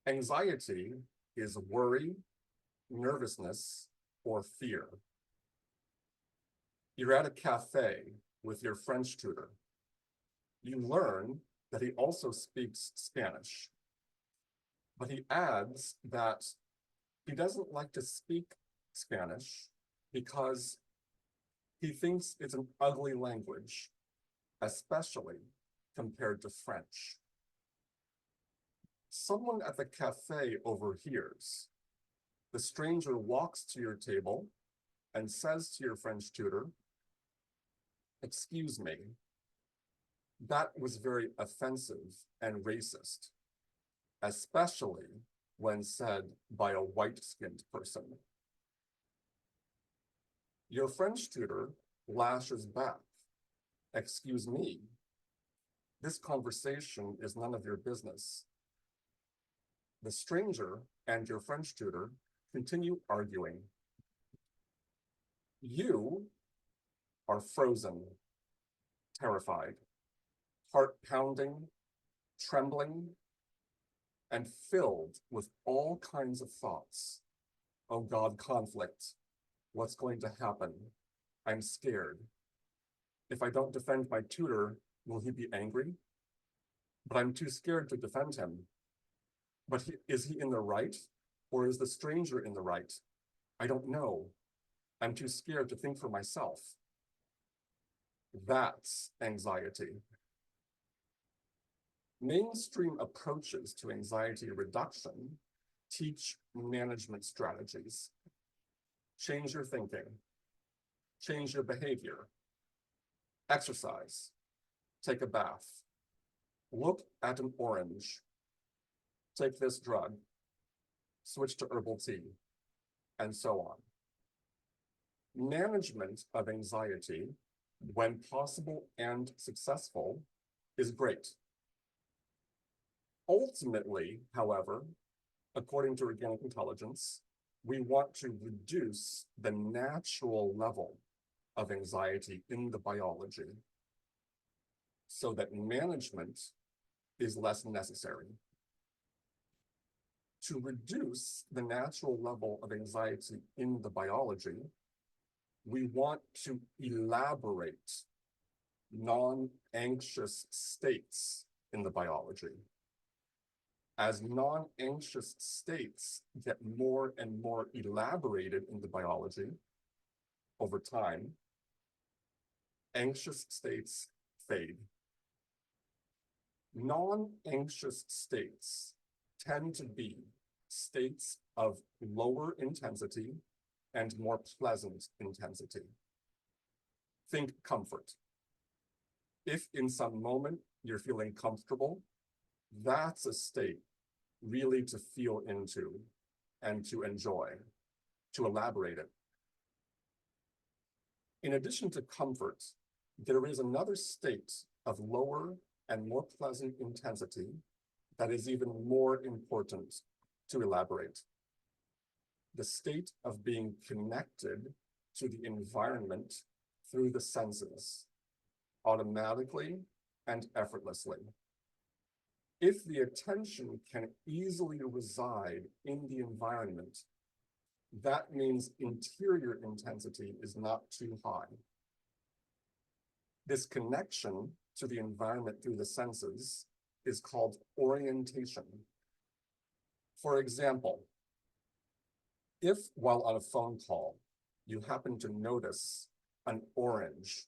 Anxiety is worry, nervousness, or fear. You're at a cafe with your French tutor. You learn that he also speaks Spanish, but he adds that he doesn't like to speak Spanish because he thinks it's an ugly language, especially compared to French. Someone at the cafe overhears. The stranger walks to your table and says to your French tutor, "Excuse me, that was very offensive and racist, especially when said by a white-skinned person." Your French tutor lashes back, "Excuse me, this conversation is none of your business." The stranger and your French tutor continue arguing. You are frozen, terrified, heart pounding, trembling, and filled with all kinds of thoughts. Oh God, conflict. What's going to happen? I'm scared. If I don't defend my tutor, will he be angry? But I'm too scared to defend him. But is he in the right? Or is the stranger in the right? I don't know. I'm too scared to think for myself. That's anxiety. Mainstream approaches to anxiety reduction teach management strategies. Change your thinking. Change your behavior. Exercise. Take a bath. Look at an orange. Take this drug. Switch to herbal tea, and so on. Management of anxiety, when possible and successful, is great. Ultimately, however, according to organic intelligence, we want to reduce the natural level of anxiety in the biology so that management is less necessary. To reduce the natural level of anxiety in the biology, we want to elaborate non-anxious states in the biology. As non-anxious states get more and more elaborated in the biology over time, anxious states fade. Non-anxious states tend to be states of lower intensity and more pleasant intensity. Think comfort. If in some moment you're feeling comfortable, that's a state really to feel into and to enjoy, to elaborate it. In addition to comfort, there is another state of lower and more pleasant intensity that is even more important to elaborate. The state of being connected to the environment through the senses, automatically and effortlessly. If the attention can easily reside in the environment, that means interior intensity is not too high. This connection to the environment through the senses is called orientation. For example, if while on a phone call, you happen to notice an orange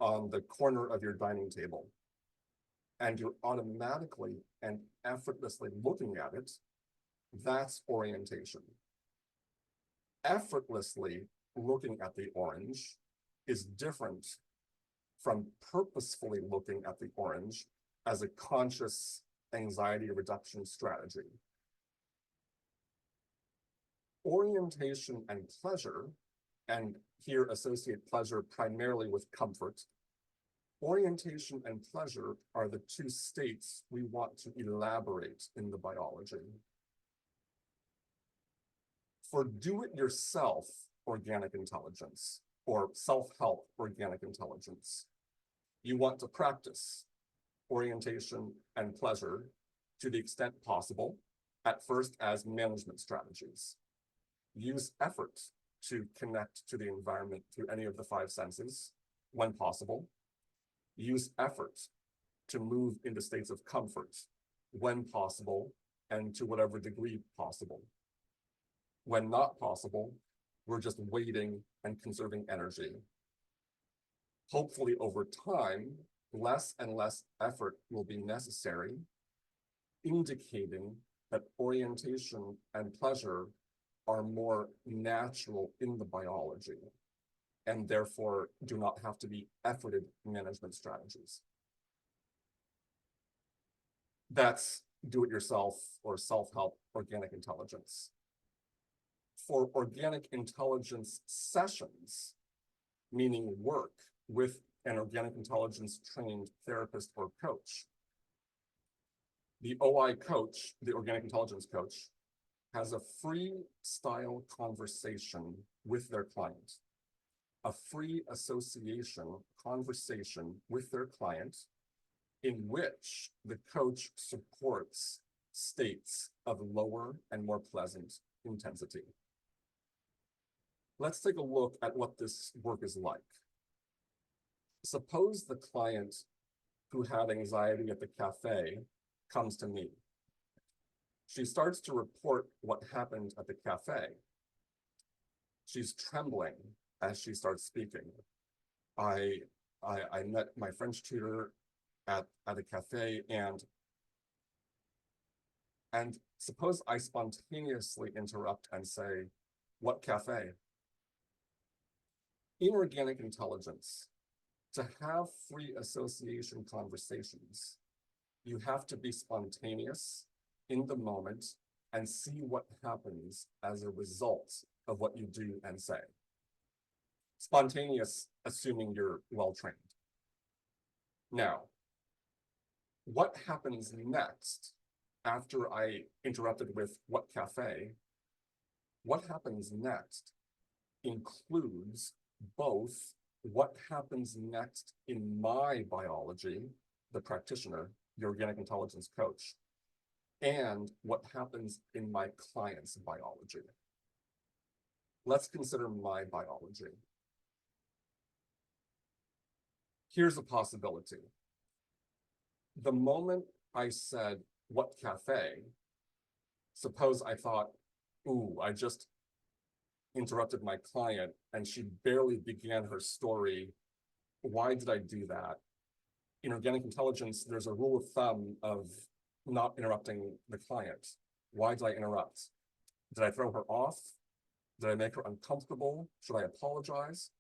on the corner of your dining table, and you're automatically and effortlessly looking at it, that's orientation. Effortlessly looking at the orange is different from purposefully looking at the orange as a conscious anxiety reduction strategy. Orientation and pleasure, and here associate pleasure primarily with comfort, orientation and pleasure are the two states we want to elaborate in the biology. For do-it-yourself organic intelligence, or self-help organic intelligence, you want to practice orientation and pleasure to the extent possible, at first as management strategies. Use effort to connect to the environment through any of the five senses when possible. Use effort to move into states of comfort when possible and to whatever degree possible. When not possible, we're just waiting and conserving energy. Hopefully over time, less and less effort will be necessary, indicating that orientation and pleasure are more natural in the biology and therefore do not have to be efforted management strategies. That's do-it-yourself or self-help organic intelligence. For organic intelligence sessions, meaning work with an organic intelligence trained therapist or coach, the OI coach, the organic intelligence coach, has a freestyle conversation with their client, a free association conversation with their client in which the coach supports states of lower and more pleasant intensity. Let's take a look at what this work is like. Suppose the client who had anxiety at the cafe comes to me. She starts to report what happened at the cafe. She's trembling as she starts speaking. I met my French tutor at a cafe and suppose I spontaneously interrupt and say, "What cafe?" In organic intelligence, to have free association conversations, you have to be spontaneous in the moment and see what happens as a result of what you do and say. Spontaneous, assuming you're well-trained. Now, what happens next after I interrupted with "what cafe"? What happens next includes both what happens next in my biology, the practitioner, the organic intelligence coach, and what happens in my client's biology. Let's consider my biology. Here's a possibility. The moment I said, "What cafe?" suppose I thought, "Ooh, I just interrupted my client and she barely began her story. Why did I do that?" In organic intelligence, there's a rule of thumb of not interrupting the client. Why did I interrupt? Did I throw her off? Did I make her uncomfortable? Should I apologize?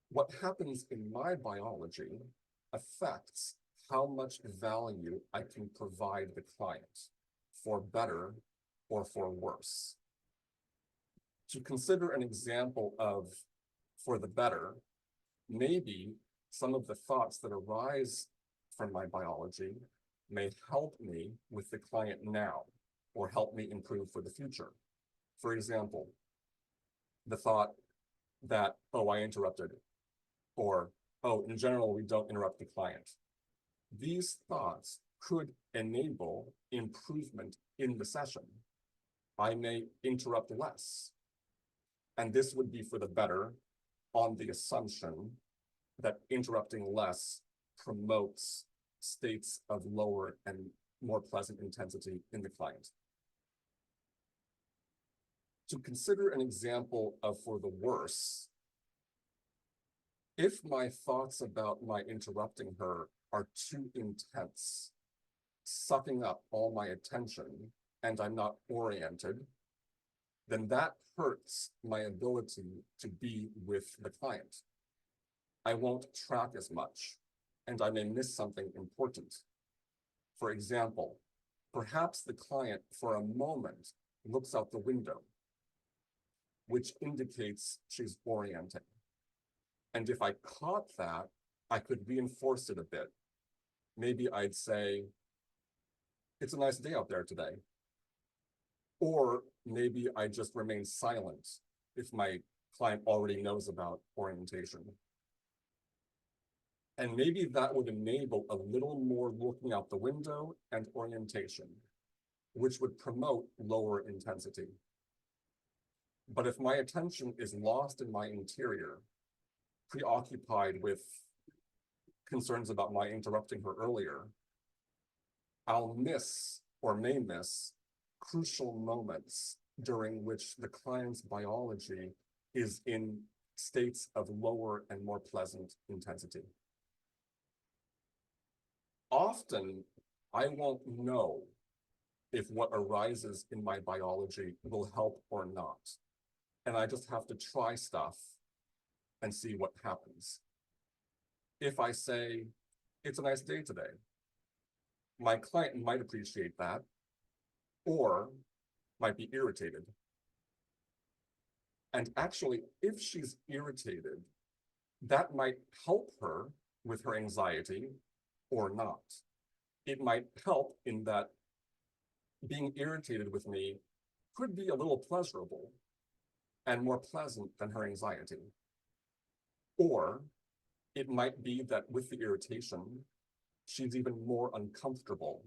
What happens in my biology affects how much value I can provide the client, for better or for worse. To consider an example of for the better, maybe some of the thoughts that arise from my biology may help me with the client now or help me improve for the future. For example, the thought that, "Oh, I interrupted," or, "Oh, in general, we don't interrupt the client." These thoughts could enable improvement in the session. I may interrupt less, and this would be for the better on the assumption that interrupting less promotes states of lower and more pleasant intensity in the client. To consider an example of for the worse, if my thoughts about my interrupting her are too intense, sucking up all my attention, and I'm not oriented, then that hurts my ability to be with the client. I won't track as much, and I may miss something important. For example, perhaps the client for a moment looks out the window, which indicates she's orienting. And if I caught that, I could reinforce it a bit. Maybe I'd say, "It's a nice day out there today." Or maybe I just remain silent if my client already knows about orientation. And maybe that would enable a little more looking out the window and orientation, which would promote lower intensity. But if my attention is lost in my interior, preoccupied with concerns about my interrupting her earlier, I'll miss or may miss crucial moments during which the client's biology is in states of lower and more pleasant intensity. Often, I won't know if what arises in my biology will help or not. And I just have to try stuff and see what happens. If I say, it's a nice day today, my client might appreciate that or might be irritated. And actually, if she's irritated, that might help her with her anxiety or not. It might help in that being irritated with me could be a little pleasurable and more pleasant than her anxiety. Or it might be that with the irritation, she's even more uncomfortable.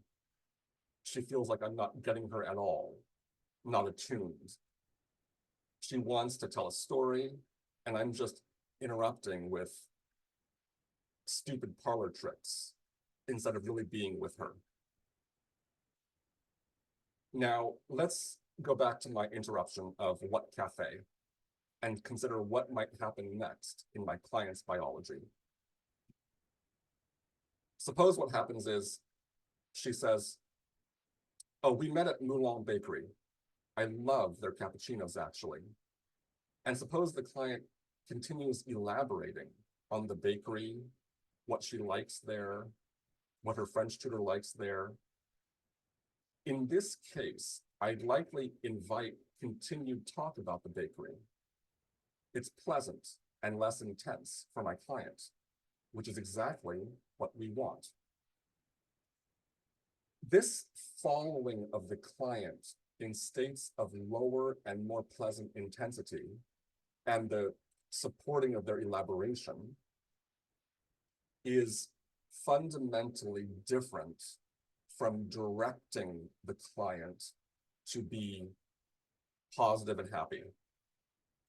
She feels like I'm not getting her at all, not attuned. She wants to tell a story, and I'm just interrupting with stupid parlor tricks instead of really being with her. Now, let's go back to my interruption of what cafe and consider what might happen next in my client's biology. Suppose what happens is she says, oh, we met at Moulin Bakery. I love their cappuccinos, actually. And suppose the client continues elaborating on the bakery, what she likes there, what her French tutor likes there. In this case, I'd likely invite continued talk about the bakery. It's pleasant and less intense for my client, which is exactly what we want. This following of the client in states of lower and more pleasant intensity and the supporting of their elaboration is fundamentally different from directing the client to be positive and happy.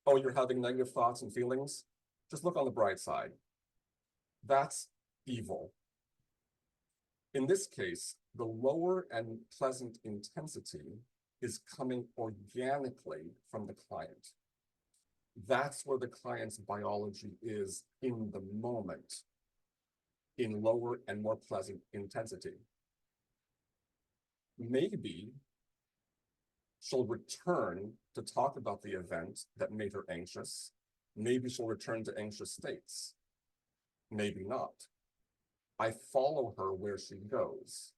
Oh, you're having negative thoughts and feelings? Just look on the bright side. That's evil. In this case, the lower and pleasant intensity is coming organically from the client. That's where the client's biology is in the moment, in lower and more pleasant intensity. Maybe she'll return to talk about the event that made her anxious. Maybe she'll return to anxious states. Maybe not. I follow her where she goes.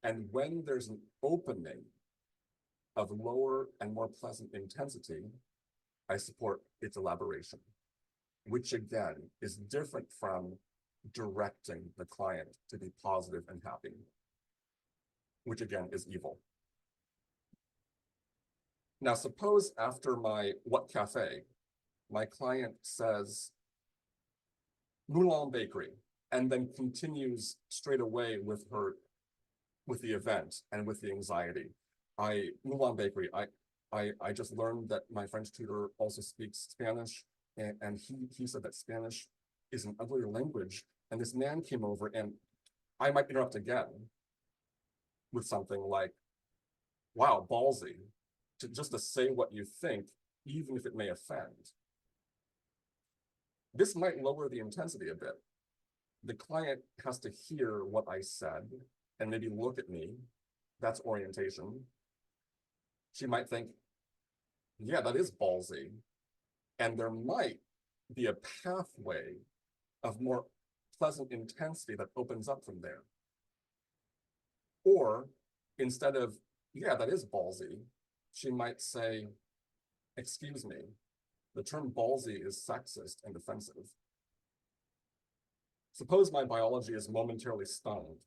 And when there's an opening of lower and more pleasant intensity, I support its elaboration, which again is different from directing the client to be positive and happy, which again is evil. Now, suppose after my what cafe, my client says Moulin Bakery, and then continues straight away with the event and with the anxiety. Moulin Bakery, I just learned that my French tutor also speaks Spanish, and he said that Spanish is an uglier language. And this man came over, and I might interrupt again with something like, wow, ballsy, just to say what you think, even if it may offend. This might lower the intensity a bit. The client has to hear what I said and maybe look at me. That's orientation. She might think, yeah, that is ballsy. And there might be a pathway of more pleasant intensity that opens up from there. Or instead of, yeah, that is ballsy, she might say, excuse me, the term ballsy is sexist and offensive. Suppose my biology is momentarily stunned,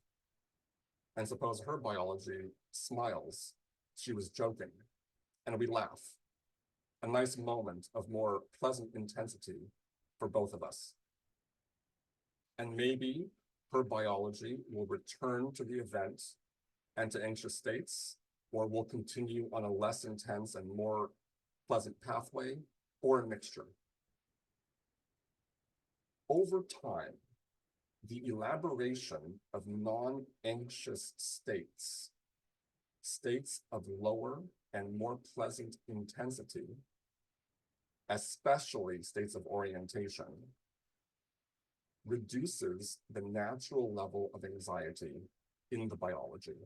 and suppose her biology smiles. She was joking, and we laugh. A nice moment of more pleasant intensity for both of us. And maybe her biology will return to the event and to anxious states, or will continue on a less intense and more pleasant pathway, or a mixture. Over time, the elaboration of non-anxious states, states of lower and more pleasant intensity, especially states of orientation, reduces the natural level of anxiety in the biology.